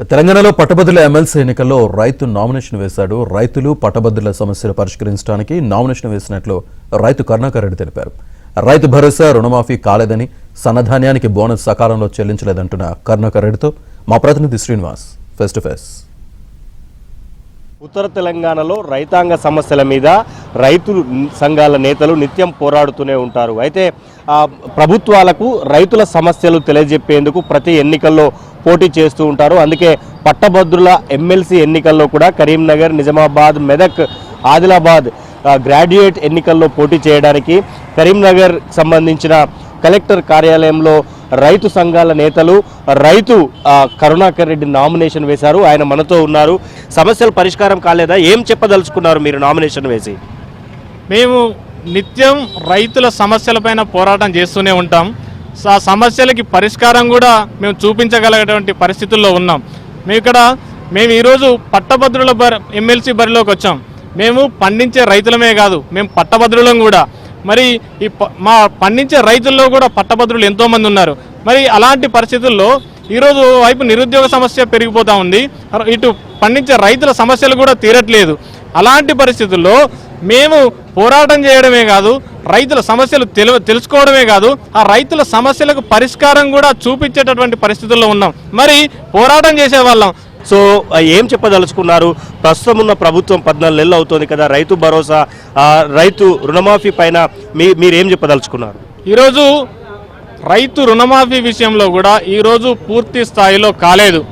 తెలంగాణలో పట్టభద్రుల ఎమ్మెల్సీ ఎన్నికల్లో రైతు నామినేషన్ వేశాడు. రైతులు పట్టభద్రుల సమస్యలు పరిష్కరించడానికి నామినేషన్ వేసినట్లు రైతు కరుణాకర్ రెడ్డి తెలిపారు. రైతు భరోసా రుణమాఫీ కాలేదని, సన్నధాన్యానికి బోనస్ సకాలంలో చెల్లించలేదంటున్న కరుణాకర్ రెడ్డితో మా ప్రతినిధి శ్రీనివాస్ ఫేస్ టు ఫేస్. ఉత్తర తెలంగాణలో రైతాంగ సమస్యల మీద రైతు సంఘాల నేతలు నిత్యం పోరాడుతూనే ఉంటారు. అయితే ప్రభుత్వాలకు రైతుల సమస్యలు తెలియజెప్పేందుకు ప్రతి ఎన్నికల్లో పోటీ చేస్తూ ఉంటారు. అందుకే పట్టభద్రుల ఎమ్మెల్సీ ఎన్నికల్లో కూడా కరీంనగర్, నిజామాబాద్, మెదక్, ఆదిలాబాద్ గ్రాడ్యుయేట్ ఎన్నికల్లో పోటీ చేయడానికి కరీంనగర్ సంబంధించిన కలెక్టర్ కార్యాలయంలో రైతు సంఘాల నేతలు రైతు కరుణాకర్ రెడ్డి నామినేషన్ వేశారు. ఆయన మనతో ఉన్నారు. సమస్యలు పరిష్కారం కాలేదా? ఏం చెప్పదలుచుకున్నారు మీరు నామినేషన్ వేసి? మేము నిత్యం రైతుల సమస్యలపైన పోరాటం చేస్తూనే ఉంటాం. ఆ సమస్యలకి పరిష్కారం కూడా మేము చూపించగలిగేటువంటి పరిస్థితుల్లో ఉన్నాం. మేము ఈరోజు పట్టభద్రుల ఎమ్మెల్సీ బరిలోకి వచ్చాం. మేము పండించే రైతులమే కాదు, మేము పట్టభద్రులం కూడా. మరి మా పండించే రైతుల్లో కూడా పట్టభద్రులు ఎంతోమంది ఉన్నారు. మరి అలాంటి పరిస్థితుల్లో ఈరోజు వైపు నిరుద్యోగ సమస్య పెరిగిపోతూ ఉంది, ఇటు పండించే రైతుల సమస్యలు కూడా తీరట్లేదు. అలాంటి పరిస్థితుల్లో మేము పోరాటం చేయడమే కాదు, రైతుల సమస్యలు తెలుసుకోవడమే కాదు, ఆ రైతుల సమస్యలకు పరిష్కారం కూడా చూపించేటటువంటి పరిస్థితుల్లో ఉన్నాం. మరి పోరాటం చేసేవాళ్ళం. సో ఏం చెప్పదలుచుకున్నారు? ప్రస్తుతం ఉన్న ప్రభుత్వం 14 నెలలు అవుతుంది కదా, రైతు భరోసా, రైతు రుణమాఫీ పైన మీరేం చెప్పదలుచుకున్నారు? ఈరోజు రైతు రుణమాఫీ విషయంలో కూడా ఈరోజు పూర్తి స్థాయిలో కాలేదు.